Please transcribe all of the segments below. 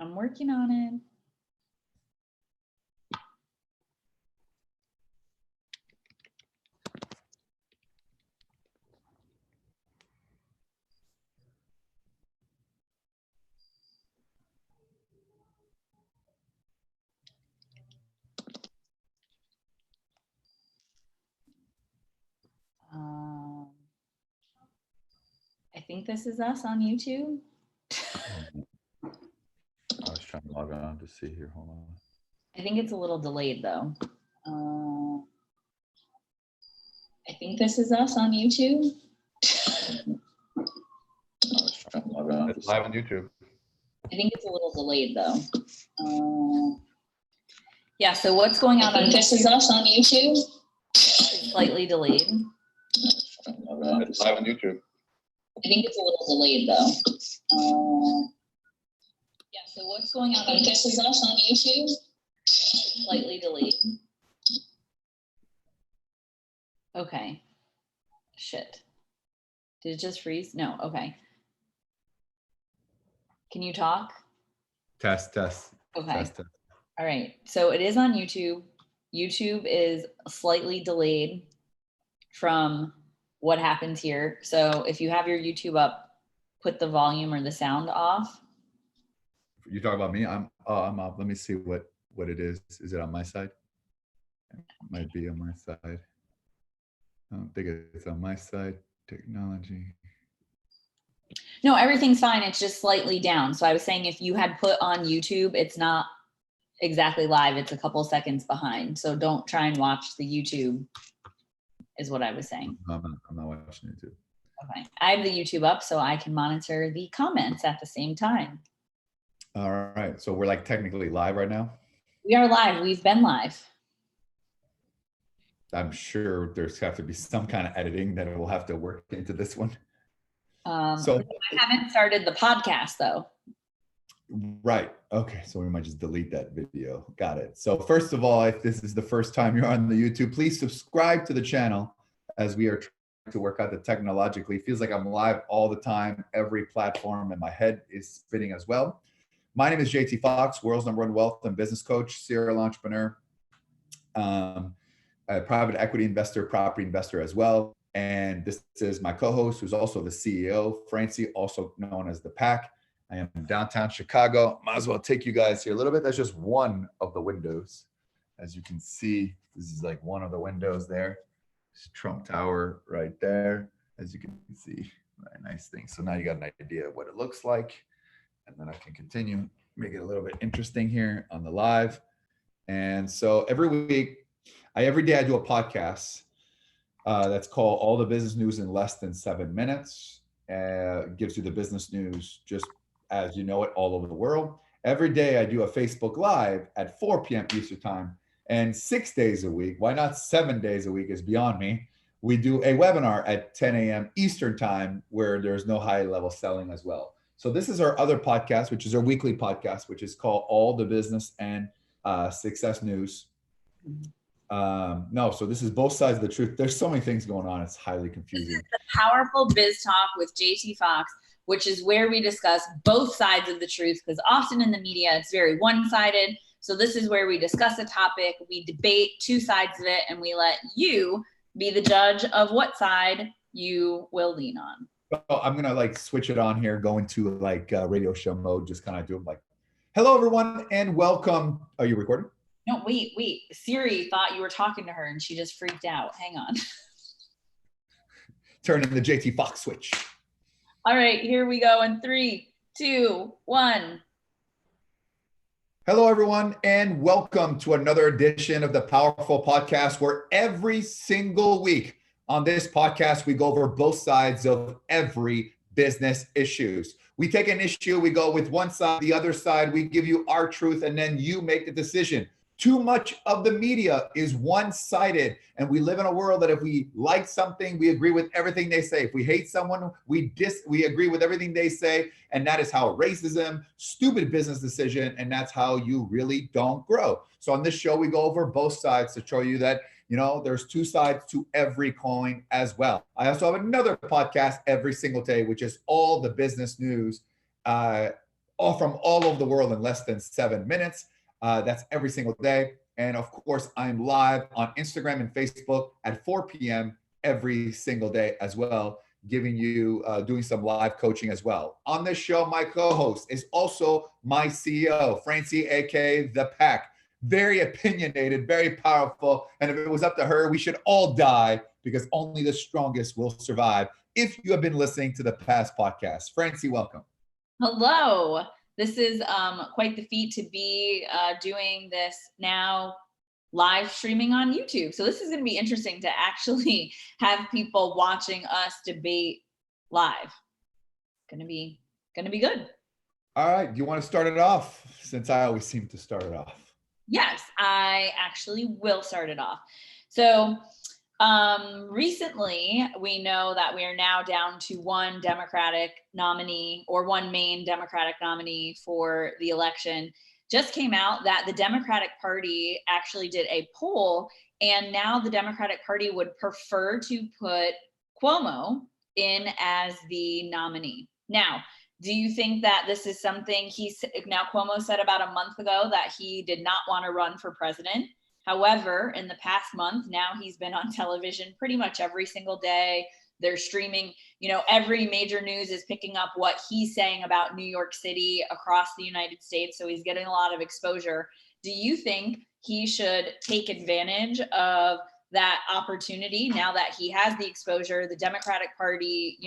I'm working on it. I think this is us on YouTube. I was trying to log on to see here. Hold on. I think it's a little delayed though. I think this is us on YouTube. I was trying to log on. It's live on YouTube. I think it's a little delayed though. Yeah, so what's going on? This is us on YouTube. It's slightly delayed. It's live on YouTube. I think it's a little delayed though. Yeah, so what's going on? This is us on YouTube. It's slightly delayed. Okay. Shit. Did it just freeze? No, okay. Can you talk? Test. Okay. Test. All right. So it is on YouTube. YouTube is slightly delayed from what happens here. So if you have your YouTube up, put the volume or the sound off. You talk about me? I'm up. Let me see what it is. Is it on my side? It might be on my side. I don't think it's on my side. Technology. No, everything's fine. It's just slightly down. So I was saying if you had put on YouTube, it's not exactly live. It's a couple seconds behind. So don't try and watch the YouTube is what I was saying. I'm not watching YouTube. Okay. I have the YouTube up so I can monitor the comments at the same time. All right. So we're like technically live right now? We are live. We've been live. I'm sure there's have to be some kind of editing that will have to work into this one. So I haven't started the podcast though. Right. Okay. So we might just delete that video. Got it. So first of all, if this is the first time you're on the YouTube, please subscribe to the channel as we are trying to work out the technologically. It feels like I'm live all the time, every platform, and my head is spinning as well. My name is JT Fox, world's #1 wealth and business coach, serial entrepreneur, a private equity investor, property investor as well. And this is my co-host, who's also the CEO, Francie, also known as The Pack. I am in downtown Chicago. Might as well take you guys here a little bit. That's just one of the windows. As you can see, this is like one of the windows there. It's Trump Tower right there. As you can see, very nice thing. So now you got an idea of what it looks like. And then I can continue, make it a little bit interesting here on the live. And so every day I do a podcast that's called All the Business News in Less Than 7 Minutes. Gives you the business news just as you know it all over the world. Every day I do a Facebook Live at 4 p.m. Eastern time, and 6 days a week, why not 7 days a week is beyond me. We do a webinar at 10 a.m. Eastern time where there's no high level selling as well. So this is our other podcast, which is our weekly podcast, which is called All the Business and Success News. No, so this is both sides of the truth. There's so many things going on. It's highly confusing. This is the Powerful Biz Talk with JT Fox, which is where we discuss both sides of the truth, because often in the media, it's very one-sided. So this is where we discuss a topic, we debate two sides of it, and we let you be the judge of what side you will lean on. So I'm gonna like switch it on here, go into like radio show mode, just kind of do like, hello everyone and welcome. Are you recording? No, wait. Siri thought you were talking to her and she just freaked out. Hang on. Turn in the JT Fox switch. All right, here we go in 3, 2, 1. Hello, everyone, and welcome to another edition of the Powerful Podcast, where every single week on this podcast, we go over both sides of every business issues. We take an issue, we go with one side, the other side, we give you our truth, and then you make the decision. Too much of the media is one-sided, and we live in a world that if we like something, we agree with everything they say. If we hate someone, we agree with everything they say, and that is how racism, stupid business decision, and that's how you really don't grow. So on this show, we go over both sides to show you that, you know, there's two sides to every coin as well. I also have another podcast every single day, which is all the business news all from all over the world in less than 7 minutes. That's every single day. And of course, I'm live on Instagram and Facebook at 4 p.m. every single day as well, giving you, doing some live coaching as well. On this show, my co-host is also my CEO, Francie, aka The Pack. Very opinionated, very powerful. And if it was up to her, we should all die because only the strongest will survive. If you have been listening to the past podcast, Francie, welcome. Hello. This is quite the feat to be doing this now live streaming on YouTube. So this is going to be interesting to actually have people watching us debate live. Going to be good. All right. Do you want to start it off, since I always seem to start it off? Yes, I actually will start it off. So recently, we know that we are now down to one Democratic nominee, or one main Democratic nominee for the election. Just came out that the Democratic Party actually did a poll, and now the Democratic Party would prefer to put Cuomo in as the nominee. Now, do you think that this is something now Cuomo said about a month ago that he did not want to run for president? However, in the past month, now he's been on television pretty much every single day. They're streaming, every major news is picking up what he's saying about New York City across the United States. So he's getting a lot of exposure. Do you think he should take advantage of that opportunity now that he has the exposure? The Democratic Party,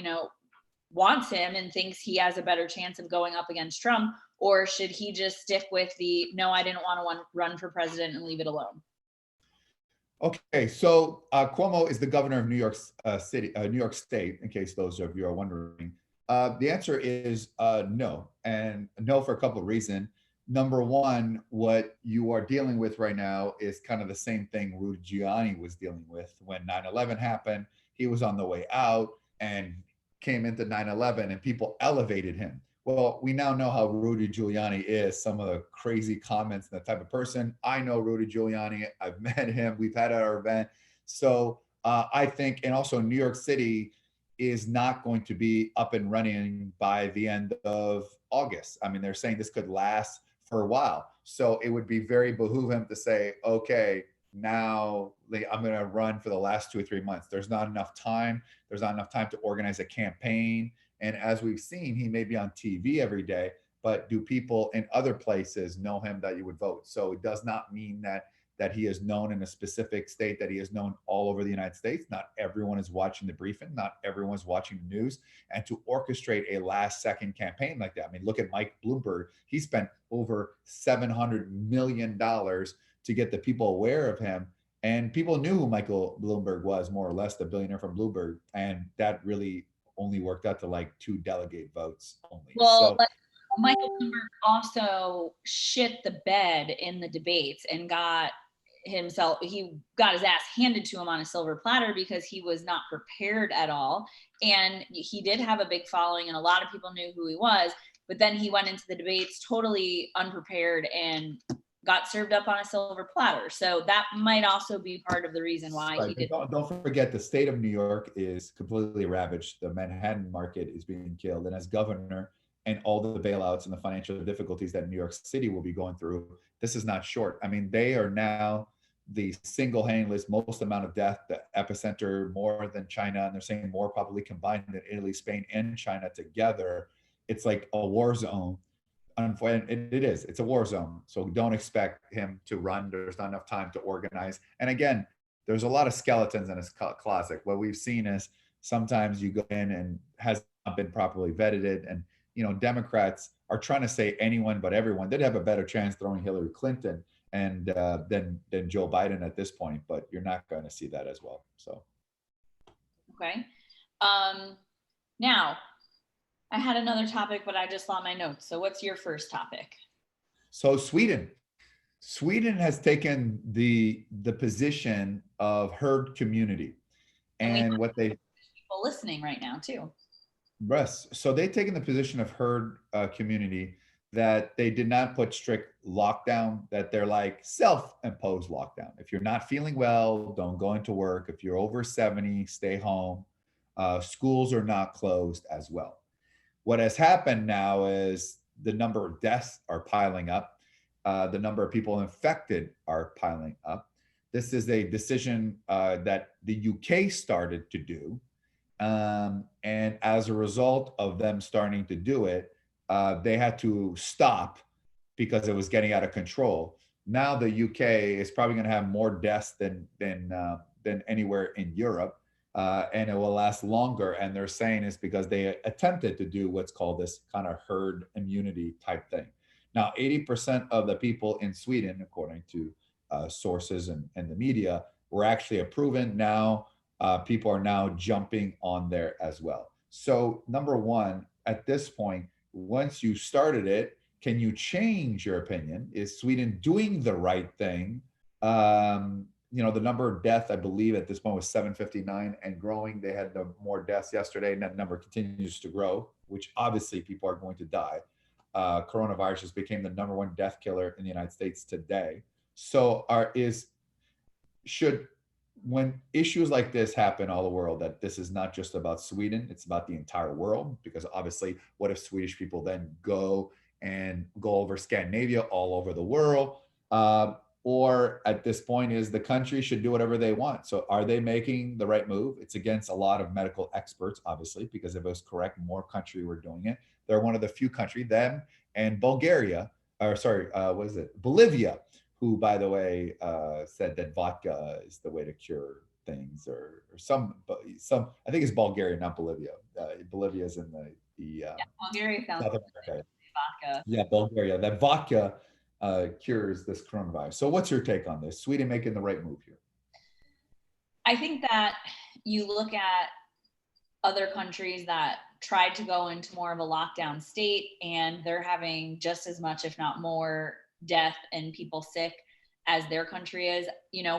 wants him and thinks he has a better chance of going up against Trump, or should he just stick with the, no, I didn't want to run for president and leave it alone? Okay, so Cuomo is the governor of New York New York State, in case those of you are wondering. The answer is no, and no for a couple of reasons. Number one, what you are dealing with right now is kind of the same thing Rudy Giuliani was dealing with when 9/11 happened. He was on the way out and came into 9/11 and people elevated him. Well, we now know how Rudy Giuliani is, some of the crazy comments and the type of person. I know Rudy Giuliani. I've met him. We've had at our event. So I think, and also New York City is not going to be up and running by the end of August. I mean, they're saying this could last for a while. So it would be very behoove him to say, okay, now I'm going to run for the last 2 or 3 months. There's not enough time. There's not enough time to organize a campaign. And as we've seen, he may be on TV every day, but do people in other places know him that you would vote? So it does not mean that he is known in a specific state, that he is known all over the United States. Not everyone is watching the briefing. Not everyone's watching the news. And to orchestrate a last second campaign like that, I mean, look at Mike Bloomberg. He spent over $700 million to get the people aware of him. And people knew who Michael Bloomberg was, more or less, the billionaire from Bloomberg. And that really only worked out to like 2 delegate votes only. Well, so, Michael Bloomberg also shit the bed in the debates and he got his ass handed to him on a silver platter because he was not prepared at all. And he did have a big following and a lot of people knew who he was, but then he went into the debates totally unprepared and got served up on a silver platter. So that might also be part of the reason why he did. Don't forget, the state of New York is completely ravaged. The Manhattan market is being killed. And as governor, and all the bailouts and the financial difficulties that New York City will be going through, this is not short. I mean, they are now the single-handedly most amount of death, the epicenter more than China, and they're saying more probably combined than Italy, Spain, and China together. It's like a war zone. It is. It's a war zone. So don't expect him to run. There's not enough time to organize. And again, there's a lot of skeletons in his closet. What we've seen is sometimes you go in and has not been properly vetted. And, Democrats are trying to say anyone but everyone. They'd have a better chance throwing Hillary Clinton and than Joe Biden at this point. But you're not going to see that as well. So. Okay. Now, I had another topic, but I just lost my notes. So what's your first topic? So Sweden has taken the position of herd community, and what they people listening right now too. Yes, so they've taken the position of herd community, that they did not put strict lockdown, that they're like self-imposed lockdown. If you're not feeling well, don't go into work. If you're over 70, stay home. Schools are not closed as well. What has happened now is the number of deaths are piling up. The number of people infected are piling up. This is a decision that the UK started to do. And as a result of them starting to do it, they had to stop because it was getting out of control. Now the UK is probably going to have more deaths than anywhere in Europe, and it will last longer. And they're saying it's because they attempted to do what's called this kind of herd immunity type thing. Now, 80% of the people in Sweden, according to sources and the media, were actually approving. Now, people are now jumping on there as well. So, number one, at this point, once you started it, can you change your opinion? Is Sweden doing the right thing? The number of deaths, I believe, at this point was 759 and growing. They had more deaths yesterday, and that number continues to grow, which obviously people are going to die. Coronavirus just became the number one death killer in the United States today. So when issues like this happen all the world, that this is not just about Sweden, it's about the entire world, because obviously what if Swedish people then go over Scandinavia, all over the world? Or at this point is the country should do whatever they want. So are they making the right move? It's against a lot of medical experts, obviously, because if it was correct, more country were doing it. They're one of the few countries, them and Bolivia, who, by the way, said that vodka is the way to cure things, or some. I think it's Bulgaria, not Bolivia. Bolivia is in Bulgaria sounds South America. Vodka. Yeah, Bulgaria. That vodka cures this coronavirus. So, what's your take on this? Sweden making the right move here? I think that you look at other countries that tried to go into more of a lockdown state, and they're having just as much, if not more, death and people sick as their country is.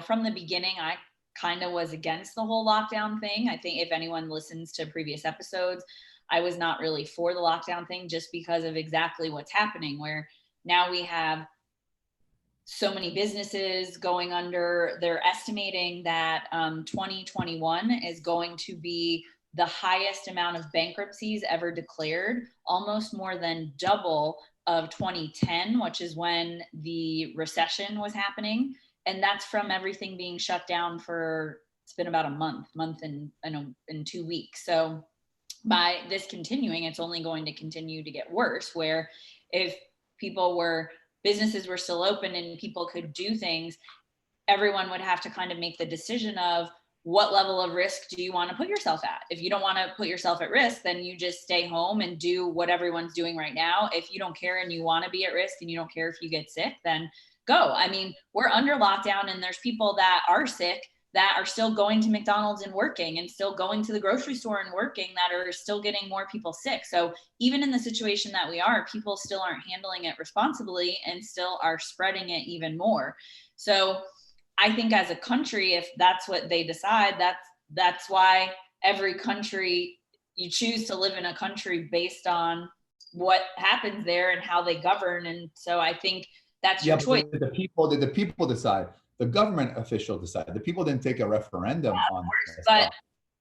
From the beginning, I kind of was against the whole lockdown thing. I think if anyone listens to previous episodes, I was not really for the lockdown thing, just because of exactly what's happening, where now we have so many businesses going under. They're estimating that 2021 is going to be the highest amount of bankruptcies ever declared, almost more than double of 2010, which is when the recession was happening. And that's from everything being shut down it's been about a month and 2 weeks. So by this continuing, it's only going to continue to get worse, where if businesses were still open and people could do things, everyone would have to kind of make the decision of what level of risk do you want to put yourself at? If you don't want to put yourself at risk, then you just stay home and do what everyone's doing right now. If you don't care and you want to be at risk and you don't care if you get sick, then go. I mean, we're under lockdown, and there's people that are sick that are still going to McDonald's and working, and still going to the grocery store and working, that are still getting more people sick. So even in the situation that we are, people still aren't handling it responsibly and still are spreading it even more. So I think as a country, if that's what they decide, that's why every country, you choose to live in a country based on what happens there and how they govern. And so I think that's your choice. Did the people decide? The government official decided. The people didn't take a referendum on this. But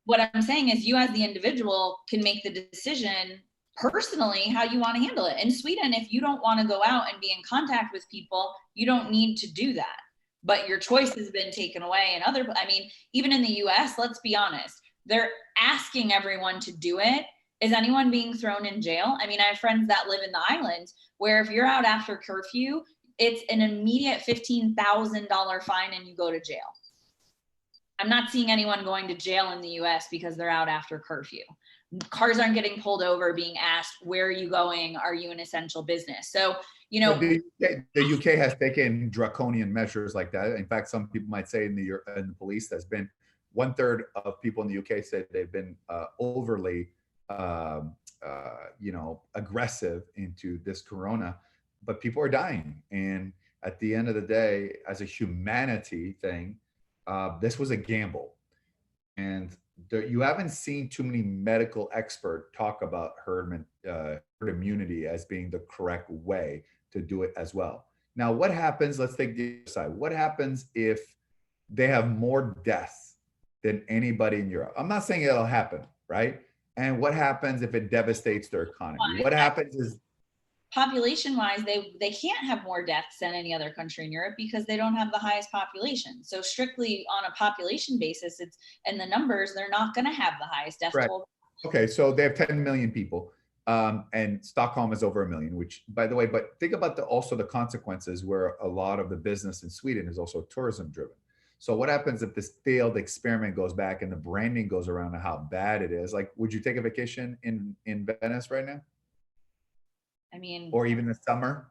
what I'm saying is, you as the individual can make the decision personally how you want to handle it. In Sweden, if you don't want to go out and be in contact with people, you don't need to do that. But your choice has been taken away. And even in the US, let's be honest, they're asking everyone to do it. Is anyone being thrown in jail? I have friends that live in the islands where if you're out after curfew, it's an immediate $15,000 fine and you go to jail. I'm not seeing anyone going to jail in the US because they're out after curfew. Cars aren't getting pulled over being asked, where are you going? Are you an essential business? So, the UK has taken draconian measures like that. In fact, some people might say in the police, there's been 1/3 of people in the UK said they've been overly, aggressive into this corona, but people are dying. And at the end of the day, as a humanity thing, this was a gamble. And you haven't seen too many medical experts talk about herd immunity as being the correct way to do it as well. Now, what happens? Let's take the other side. What happens if they have more deaths than anybody in Europe? I'm not saying it'll happen, right? And what happens if it devastates their economy? What happens is population wise, they can't have more deaths than any other country in Europe because they don't have the highest population. So strictly on a population basis, and the numbers, they're not going to have the highest death Right. toll. Okay, so they have 10 million people, and Stockholm is over 1 million. Which, by the way, but think about also the consequences where a lot of the business in Sweden is also tourism driven. So what happens if this failed experiment goes back and the branding goes around and how bad it is? Like, would you take a vacation in Venice right now, I mean, or even the summer?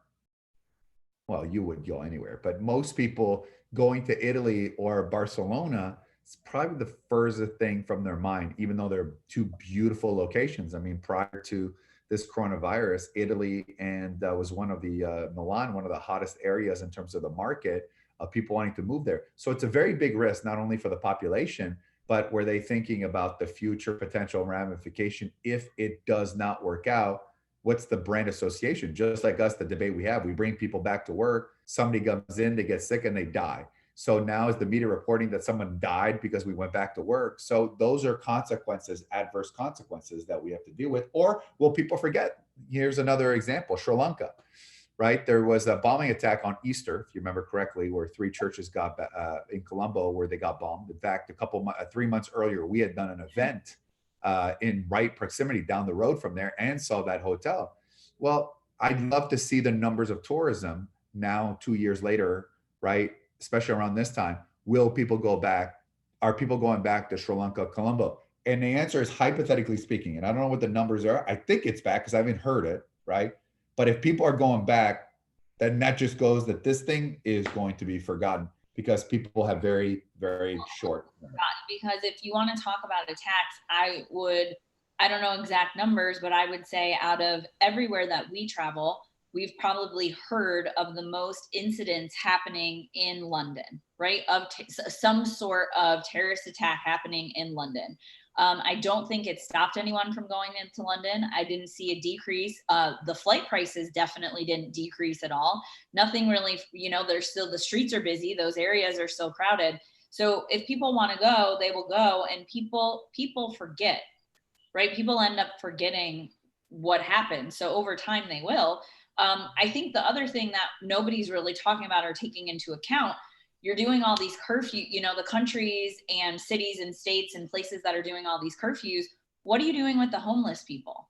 Well, you would go anywhere, but most people going to Italy or Barcelona, it's probably the furthest thing from their mind, even though they're two beautiful locations. I mean, prior to this coronavirus, Italy and was one of the Milan, one of the hottest areas in terms of the market of people wanting to move there. So it's a very big risk, not only for the population, but were they thinking about the future potential ramification if it does not work out? What's the brand association? Just like us, the debate we have, we bring people back to work, somebody comes in, they get sick and they die. So now is the media reporting that someone died because we went back to work? So those are consequences, adverse consequences that we have to deal with. Or will people forget? Here's another example, Sri Lanka, right? There was a bombing attack on Easter, if you remember correctly, where 3 churches got in Colombo where they got bombed. In fact, 3 months earlier, we had done an event in right proximity down the road from there and saw that hotel. Well, I'd love to see the numbers of tourism now 2 years later, right? Especially around this time. Will people go back? Are people going back to Sri Lanka, Colombo? And the answer is hypothetically speaking, and I don't know what the numbers are. I think it's back because I haven't heard it, right? But if people are going back, then that just goes that this thing is going to be forgotten because people have very, very short memory. Because if you want to talk about attacks, I don't know exact numbers, but I would say out of everywhere that we travel, we've probably heard of the most incidents happening in London, right? Of some sort of terrorist attack happening in London. I don't think it stopped anyone from going into London. I didn't see a decrease. The flight prices definitely didn't decrease at all. Nothing really, there's still, the streets are busy. Those areas are still crowded. So if people want to go, they will go, and people forget, right? People end up forgetting what happened. So over time they will. I think the other thing that nobody's really talking about or taking into account, you're doing all these curfew, the countries and cities and states and places that are doing all these curfews. What are you doing with the homeless people?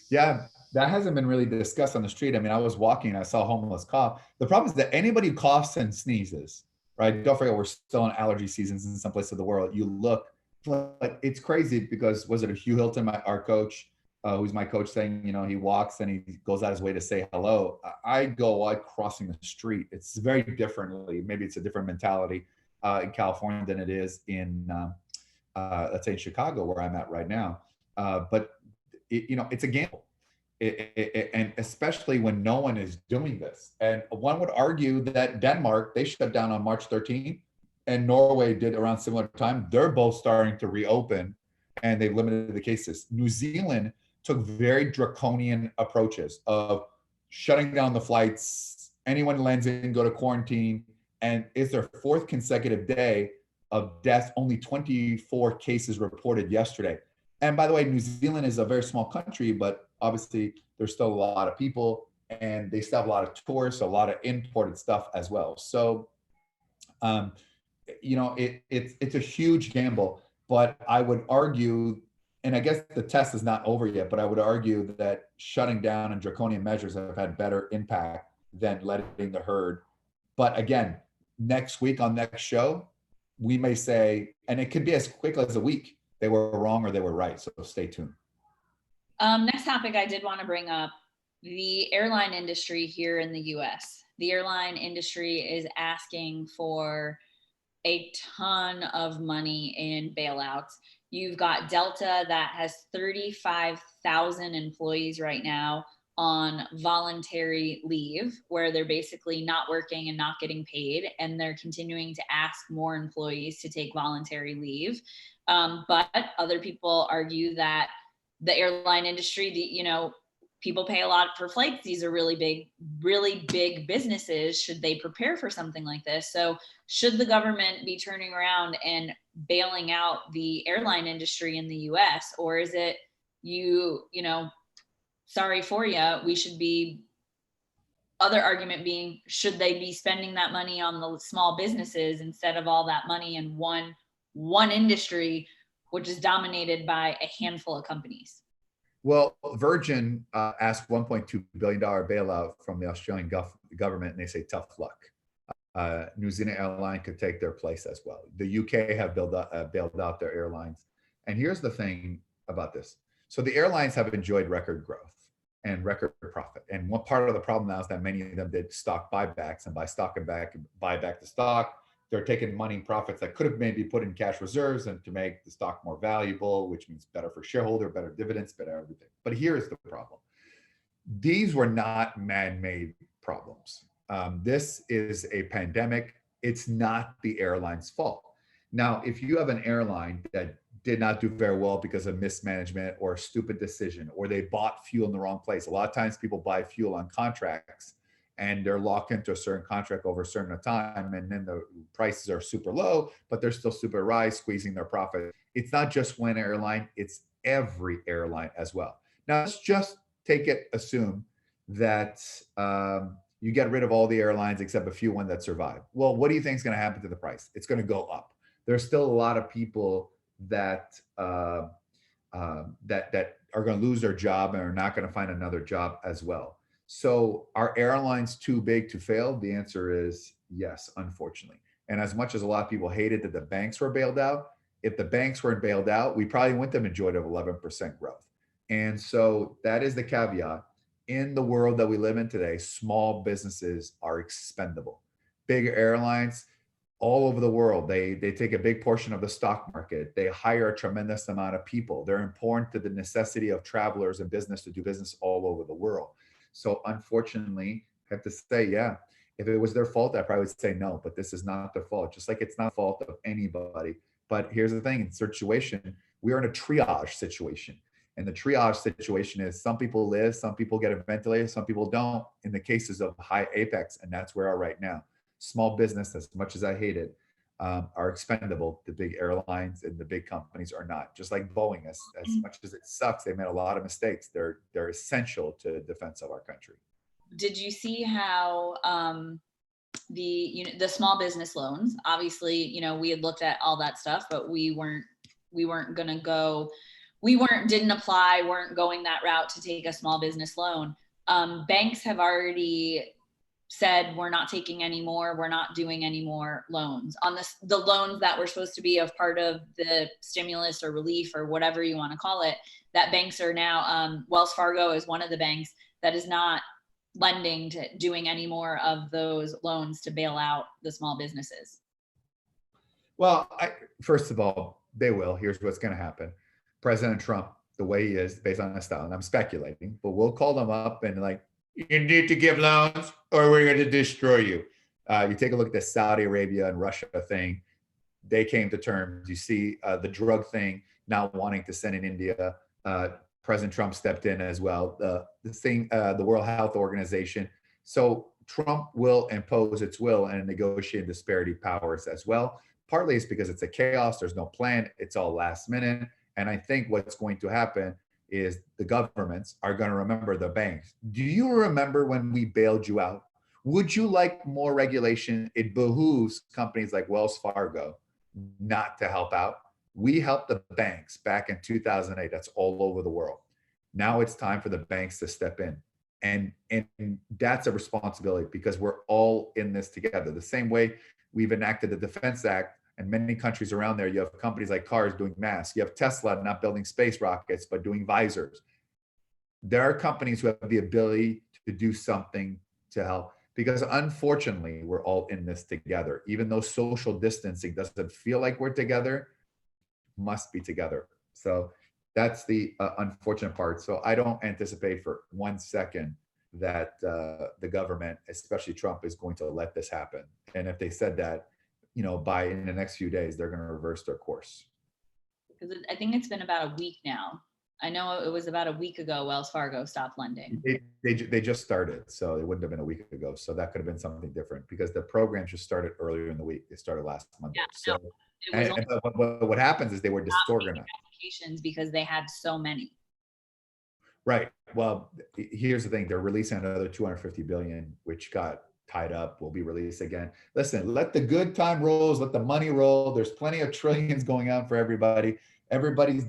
Yeah, that hasn't been really discussed on the street. I mean, I was walking and I saw a homeless cough. The problem is that anybody who coughs and sneezes, right? Don't forget, we're still in allergy seasons in some places of the world. You look, but it's crazy because was it Hugh Hilton, our coach, who's my coach, saying, he walks and he goes out his way to say hello. I go out crossing the street. It's very differently. Maybe it's a different mentality in California than it is in, let's say, in Chicago, where I'm at right now. But it's a gamble. And especially when no one is doing this. And one would argue that Denmark, they shut down on March 13th, and Norway did around similar time. They're both starting to reopen, and they limited the cases. New Zealand took very draconian approaches of shutting down the flights. Anyone lands in, go to quarantine. And it's their 4th consecutive day of death. Only 24 cases reported yesterday. And by the way, New Zealand is a very small country, but obviously there's still a lot of people, and they still have a lot of tourists, a lot of imported stuff as well. So, it's a huge gamble, but I would argue, and I guess the test is not over yet, but I would argue that shutting down and draconian measures have had better impact than letting the herd. But again, next week on next show, we may say, and it could be as quick as a week, they were wrong or they were right. So stay tuned. Next topic I did want to bring up, the airline industry here in the US. The airline industry is asking for a ton of money in bailouts. You've got Delta that has 35,000 employees right now on voluntary leave, where they're basically not working and not getting paid, and they're continuing to ask more employees to take voluntary leave. But other people argue that the airline industry, people pay a lot for flights. These are really big businesses. Should they prepare for something like this? So should the government be turning around and bailing out the airline industry in the US? Or is it sorry for you, we should be, other argument being, should they be spending that money on the small businesses instead of all that money in one industry, which is dominated by a handful of companies? Well, Virgin asked $1.2 billion bailout from the Australian government, and they say tough luck. New Zealand airline could take their place as well. The UK have bailed out their airlines. And here's the thing about this. So the airlines have enjoyed record growth and record profit. And one part of the problem now is that many of them did stock buybacks, and by buy back the stock, they're taking money profits that could have maybe put in cash reserves and to make the stock more valuable, which means better for shareholder, better dividends, better everything. But here's the problem. These were not man-made problems. This is a pandemic. It's not the airline's fault. Now, if you have an airline that did not do very well because of mismanagement or a stupid decision, or they bought fuel in the wrong place. A lot of times people buy fuel on contracts and they're locked into a certain contract over a certain time, and then the prices are super low, but they're still super high, squeezing their profit. It's not just one airline, it's every airline as well. Now, let's just assume that you get rid of all the airlines except a few ones that survive. Well, what do you think is going to happen to the price? It's going to go up. There's still a lot of people that that are going to lose their job and are not going to find another job as well. So are airlines too big to fail? The answer is yes, unfortunately. And as much as a lot of people hated that the banks were bailed out, if the banks weren't bailed out, we probably wouldn't have enjoyed 11% growth. And so that is the caveat. In the world that we live in today, small businesses are expendable. Big airlines, all over the world, they take a big portion of the stock market. They hire a tremendous amount of people. They're important to the necessity of travelers and business to do business all over the world. So unfortunately, I have to say, yeah, if it was their fault, I probably would say no, but this is not their fault, just like it's not the fault of anybody. But here's the thing, in situation, we are in a triage situation. And the triage situation is some people live, some people get a ventilator, some people don't, in the cases of high apex, and that's where we are right now. Small business, as much as I hate it, are expendable. The big airlines and the big companies are not. Just like Boeing, as much as it sucks, they made a lot of mistakes. They're essential to the defense of our country. Did you see how the small business loans? Obviously, we had looked at all that stuff, but we didn't apply, weren't going that route to take a small business loan. Banks have already said, we're not taking any more, we're not doing any more loans on the loans that were supposed to be a part of the stimulus or relief or whatever you want to call it, that banks are now, Wells Fargo is one of the banks that is not lending to doing any more of those loans to bail out the small businesses. Well, first of all, they will. Here's what's going to happen. President Trump, the way he is, based on his style, and I'm speculating, but we'll call them up and like, you need to give loans or we're going to destroy you. You take a look at the Saudi Arabia and Russia thing. They came to terms. You see the drug thing, not wanting to send in India. President Trump stepped in as well. The World Health Organization. So Trump will impose its will and negotiate disparity powers as well. Partly it's because it's a chaos. There's no plan. It's all last minute. And I think what's going to happen is the governments are going to remember the banks. Do you remember when we bailed you out? Would you like more regulation? It behooves companies like Wells Fargo not to help out. We helped the banks back in 2008. That's all over the world. Now it's time for the banks to step in. And that's a responsibility because we're all in this together. The same way we've enacted the Defense Act. And many countries around there, you have companies like cars doing masks. You have Tesla not building space rockets, but doing visors. There are companies who have the ability to do something to help because unfortunately, we're all in this together. Even though social distancing doesn't feel like we're together, must be together. So that's the unfortunate part. So I don't anticipate for 1 second that the government, especially Trump, is going to let this happen. And if they said that, by in the next few days, they're going to reverse their course. Because I think it's been about a week now. I know it was about a week ago Wells Fargo stopped lending. They just started, so it wouldn't have been a week ago. So that could have been something different because the program just started earlier in the week. They started last Monday. Yeah, so what happens is they were disorganized. Applications because they had so many. Right. Well, here's the thing. They're releasing another 250 billion, which got tied up, will be released again. Listen, let the good time rolls, let the money roll. There's plenty of trillions going on for everybody. Everybody's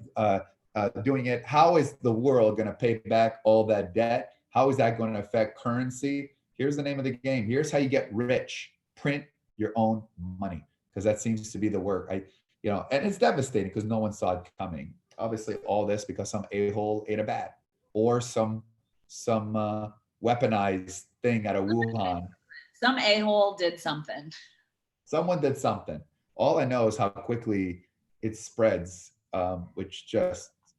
doing it. How is the world going to pay back all that debt? How is that going to affect currency? Here's the name of the game. Here's how you get rich. Print your own money, because that seems to be the work. And it's devastating because no one saw it coming. Obviously, all this because some a-hole ate a bat, or some weaponized thing out of Wuhan. Some a-hole did something. Someone did something. All I know is how quickly it spreads, which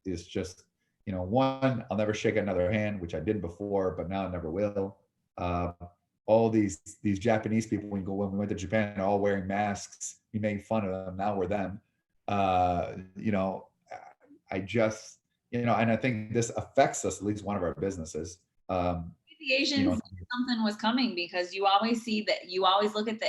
is just, one, I'll never shake another hand, which I did before, but now I never will. All these Japanese people, when we went to Japan, are all wearing masks. We made fun of them. Now we're them. I just, and I think this affects us, at least one of our businesses. The Asians, something was coming, because you always look at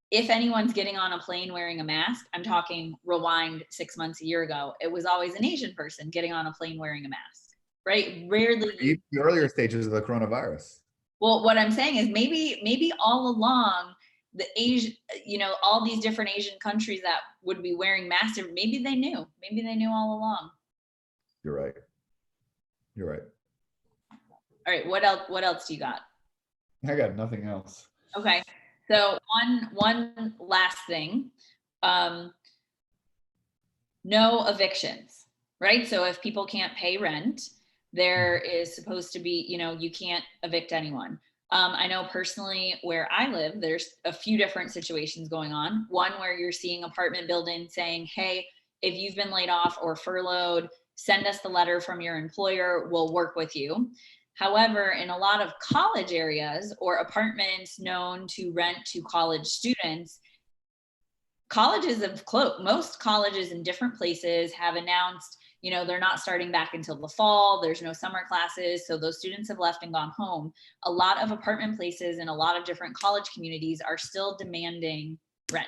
if anyone's getting on a plane wearing a mask, I'm talking rewind 6 months, a year ago, it was always an Asian person getting on a plane wearing a mask, right? Rarely. The earlier stages of the coronavirus. Well, what I'm saying is maybe all along the Asia, all these different Asian countries that would be wearing masks, maybe they knew all along. You're right. All right. What else do you got? I got nothing else. Okay. So one last thing, no evictions, right? So if people can't pay rent, there is supposed to be, you can't evict anyone. I know personally where I live, there's a few different situations going on. One where you're seeing apartment buildings saying, hey, if you've been laid off or furloughed, send us the letter from your employer, we'll work with you. However, in a lot of college areas or apartments known to rent to college students, colleges have closed. Most colleges in different places have announced, they're not starting back until the fall. There's no summer classes. So those students have left and gone home. A lot of apartment places in a lot of different college communities are still demanding rent.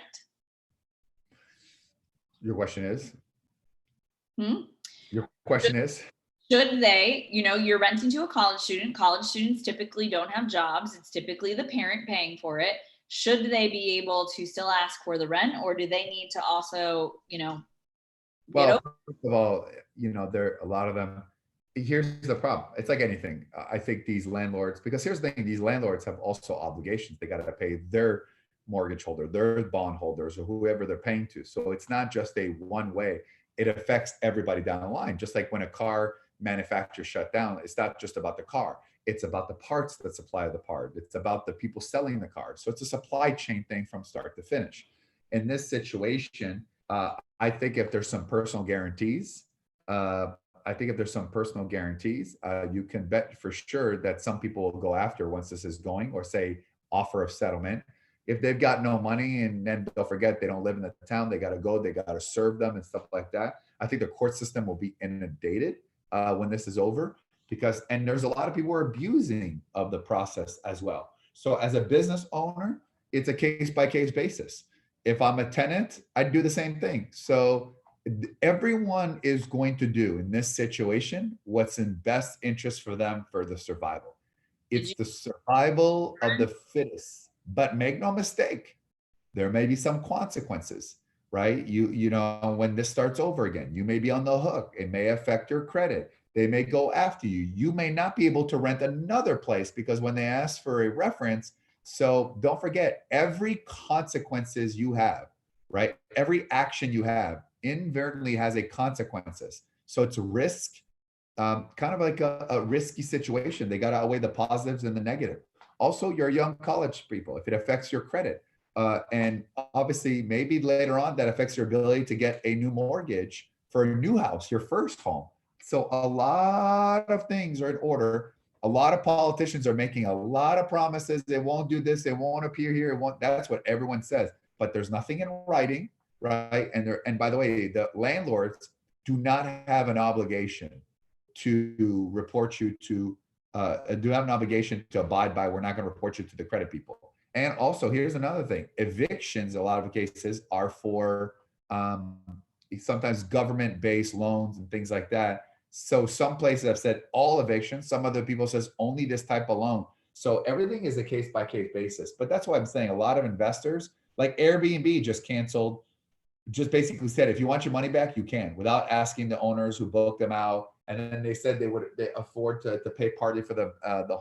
Your question is? Your question is? Should they, you're renting to a college student. College students typically don't have jobs. It's typically the parent paying for it. Should they be able to still ask for the rent, or do they need to also, well, first of all, there are a lot of them. Here's the problem. It's like anything. I think these landlords, because here's the thing, these landlords have also obligations. They got to pay their mortgage holder, their bond holders, or whoever they're paying to. So it's not just a one way. It affects everybody down the line. Just like when a car manufacturer shut down, it's not just about the car. It's about the parts that supply the part. It's about the people selling the car. So it's a supply chain thing from start to finish. In this situation, I think if there's some personal guarantees, you can bet for sure that some people will go after once this is going, or say offer of settlement. If they've got no money, and then they'll forget they don't live in the town, they got to go, they got to serve them and stuff like that. I think the court system will be inundated when this is over, and there's a lot of people who are abusing of the process as well. So as a business owner, it's a case by case basis. If I'm a tenant, I'd do the same thing. So everyone is going to do in this situation what's in best interest for them for the survival. It's the survival of the fittest. But make no mistake, there may be some consequences, right? When this starts over again, you may be on the hook. It may affect your credit. They may go after you. You may not be able to rent another place because when they ask for a reference. So don't forget, every consequences you have, right? Every action you have inadvertently has a consequences. So it's a risk, kind of like a risky situation. They got to outweigh the positives and the negative. Also, you're young college people, if it affects your credit. And obviously, maybe later on that affects your ability to get a new mortgage for a new house, your first home. So a lot of things are in order. A lot of politicians are making a lot of promises. They won't do this. They won't appear here. That's what everyone says. But there's nothing in writing, right? And by the way, the landlords do not have an obligation to report you to, do have an obligation to abide by. We're not going to report you to the credit people. And also, here's another thing. Evictions, a lot of cases, are for sometimes government-based loans and things like that. So some places have said all evictions. Some other people says only this type of loan. So everything is a case by case basis. But that's why I'm saying a lot of investors, like Airbnb, just canceled, just basically said, if you want your money back, you can, without asking the owners who booked them out. And then they said they afford to pay partly for the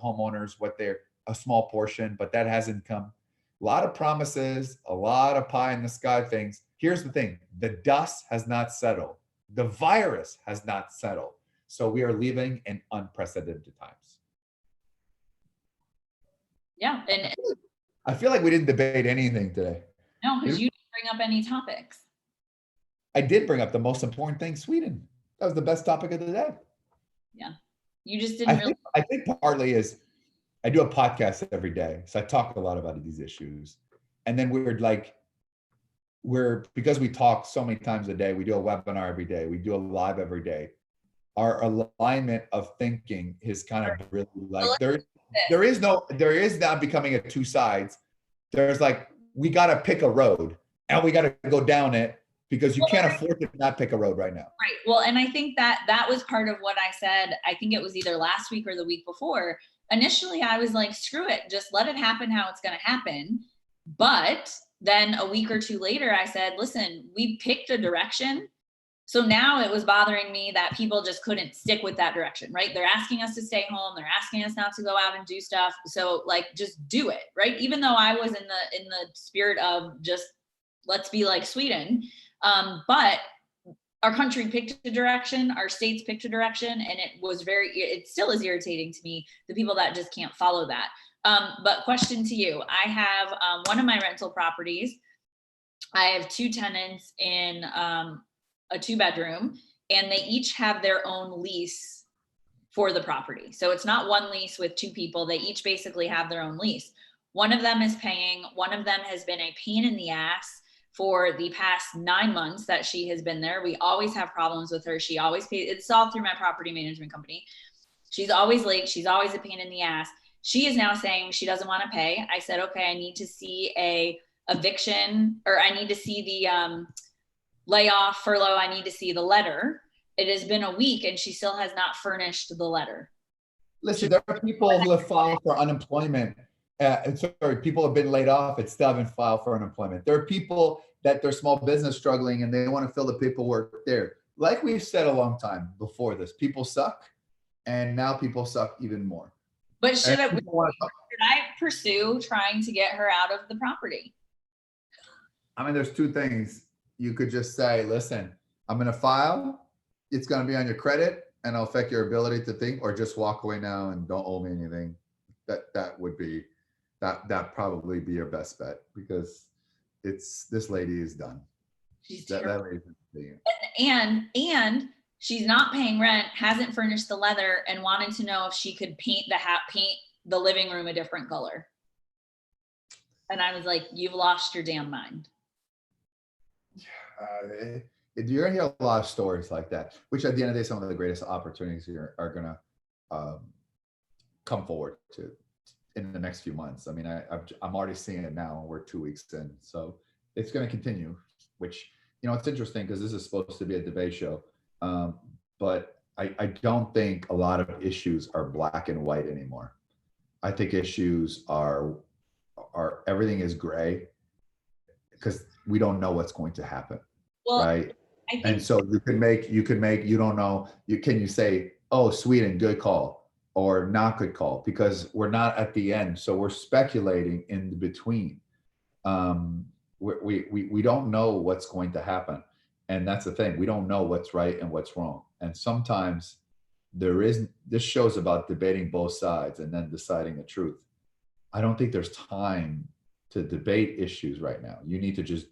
homeowners what they're a small portion, but that hasn't come. A lot of promises, a lot of pie in the sky things. Here's the thing: the dust has not settled. The virus has not settled. So we are living in unprecedented times. Yeah, and I feel like we didn't debate anything today. no, because you didn't bring up any topics. I did bring up the most important thing: Sweden. That was the best topic of the day. Yeah, you just didn't I think partly is I do a podcast every day, so I talk a lot about these issues. And then because we talk so many times a day, we do a webinar every day, we do a live every day. Our alignment of thinking is kind of really like there is not becoming a two sides. There's like, we got to pick a road and we got to go down it, because you can't afford to not pick a road right now. Right. Well, and I think that was part of what I said. I think it was either last week or the week before. Initially, I was like, screw it, just let it happen how it's going to happen. But then a week or two later, I said, listen, we picked a direction. So now it was bothering me that people just couldn't stick with that direction, right? They're asking us to stay home. They're asking us not to go out and do stuff. So like, just do it, right? Even though I was in the spirit of just, let's be like Sweden. But our country picked a direction, our states picked a direction, and it still is irritating to me, the people that just can't follow that. But question to you, I have one of my rental properties. I have two tenants in a 2-bedroom, and they each have their own lease for the property. So it's not one lease with two people. They each basically have their own lease. One of them is paying, one of them has been a pain in the ass for the past 9 months that she has been there. We always have problems with her. She always pays. It's all through my property management company. She's always late. She's always a pain in the ass. She is now saying she doesn't want to pay. I said, okay, I need to see a eviction, or I need to see the layoff, furlough. I need to see the letter. It has been a week and she still has not furnished the letter. Listen, there are people who have filed for unemployment. People have been laid off and still haven't filed for unemployment. There are people that their small business struggling and they want to fill the paperwork there. Like we've said a long time before this, people suck, and now people suck even more. But should I pursue trying to get her out of the property? I mean, there's two things. You could just say, listen, I'm going to file. It's going to be on your credit and it'll affect your ability to think, or just walk away now and don't owe me anything. That would be, that probably be your best bet, because this lady is done. That lady is done. And she's not paying rent, hasn't furnished the leather, and wanted to know if she could paint the living room a different color. And I was like, you've lost your damn mind. You're gonna hear a lot of stories like that, which at the end of the day, some of the greatest opportunities here are gonna come forward to in the next few months. I mean, I'm already seeing it now. We're 2 weeks in, so it's going to continue. Which, it's interesting because this is supposed to be a debate show, but I don't think a lot of issues are black and white anymore. I think issues are everything is gray, because we don't know what's going to happen, right? And so you don't know. Can you say, oh, Sweden, good call, or not good call, because we're not at the end. So we're speculating in between. We don't know what's going to happen. And that's the thing. We don't know what's right and what's wrong. And sometimes this show's about debating both sides and then deciding the truth. I don't think there's time to debate issues right now. You need to just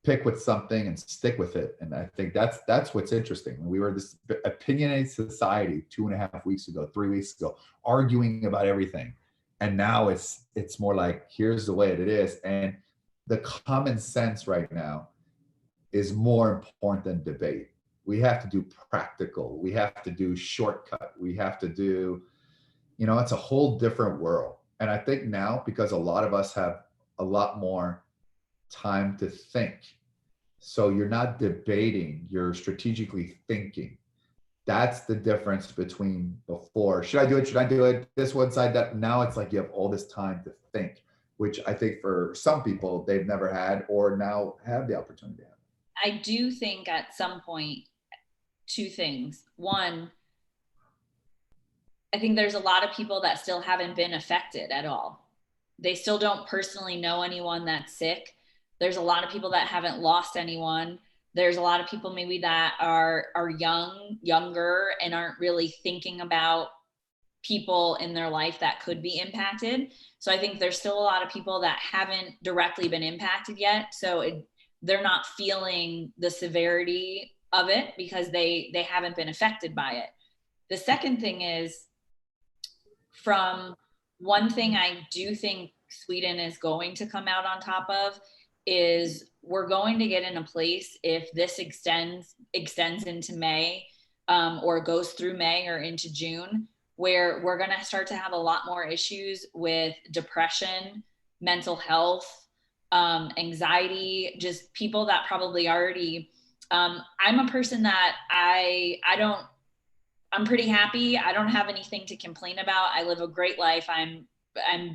pick with something and stick with it. And I think that's what's interesting. We were this opinionated society 2.5 weeks ago, 3 weeks ago, arguing about everything. And now it's more like, here's the way it is. And the common sense right now is more important than debate. We have to do practical. We have to do shortcut. We have to do, it's a whole different world. And I think now, because a lot of us have a lot more time to think, so you're not debating, you're strategically thinking. That's the difference between before. Should I do it? Should I do it? This one side, that now it's like you have all this time to think, which I think for some people they've never had or now have the opportunity to have. I do think at some point, two things. One, I think there's a lot of people that still haven't been affected at all. They still don't personally know anyone that's sick. There's a lot of people that haven't lost anyone. There's a lot of people maybe that are younger and aren't really thinking about people in their life that could be impacted. So I think there's still a lot of people that haven't directly been impacted yet. So they're not feeling the severity of it because they haven't been affected by it. The second thing is, from one thing I do think Sweden is going to come out on top of is we're going to get in a place, if this extends into May, or goes through May or into June, where we're going to start to have a lot more issues with depression, mental health, anxiety, just people that probably already, I'm a person that I'm pretty happy. I don't have anything to complain about. I live a great life. I'm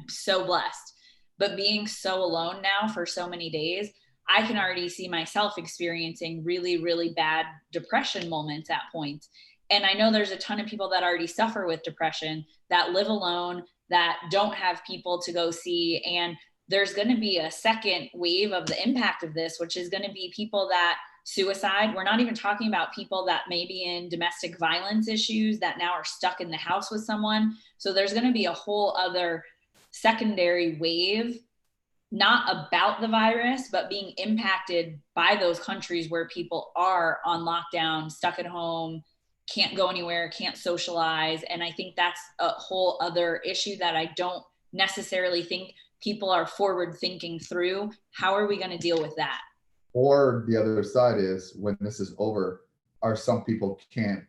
so blessed. But being so alone now for so many days, I can already see myself experiencing really, really bad depression moments at points. And I know there's a ton of people that already suffer with depression, that live alone, that don't have people to go see. And there's going to be a second wave of the impact of this, which is going to be people that suicide. We're not even talking about people that may be in domestic violence issues that now are stuck in the house with someone. So there's going to be a whole other secondary wave, not about the virus, but being impacted by those countries where people are on lockdown, stuck at home, can't go anywhere, can't socialize. And I think that's a whole other issue that I don't necessarily think people are forward thinking through. How are we going to deal with that? Or the other side is, when this is over, are some people can't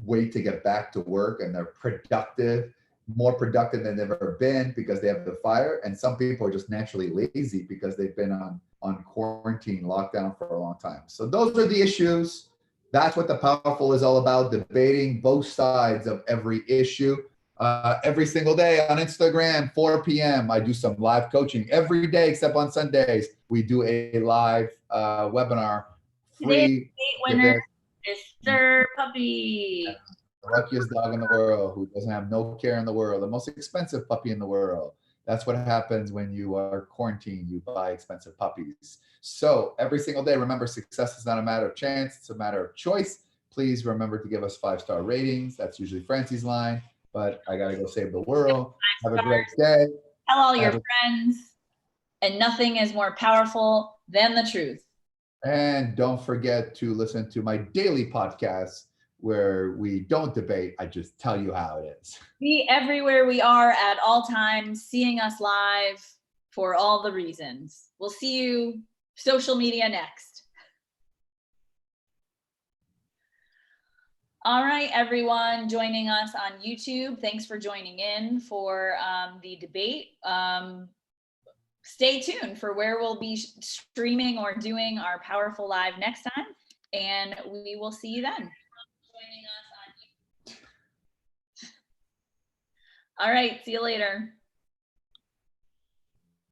wait to get back to work and they're productive, more productive than they've ever been because they have the fire. And some people are just naturally lazy because they've been on quarantine, lockdown for a long time. So those are the issues. That's what The Powerful is all about, debating both sides of every issue. Every single day on Instagram, 4 p.m. I do some live coaching every day except on Sundays. We do a live webinar. Free. Winner is Sir Puppy. The luckiest dog in the world, who doesn't have no care in the world, the most expensive puppy in the world. That's what happens when you are quarantined. You buy expensive puppies. So every single day, remember, success is not a matter of chance. It's a matter of choice. Please remember to give us 5-star ratings. That's usually Francie's line, but I got to go save the world. Have a great day. Tell all your friends. And nothing is more powerful than the truth. And don't forget to listen to my daily podcast where we don't debate. I just tell you how it is. Be everywhere we are at all times, seeing us live for all the reasons. We'll see you social media next. All right, everyone joining us on YouTube, thanks for joining in for the debate. Stay tuned for where we'll be streaming or doing our Powerful Live next time, and we will see you then. Joining us on YouTube. All right, see you later.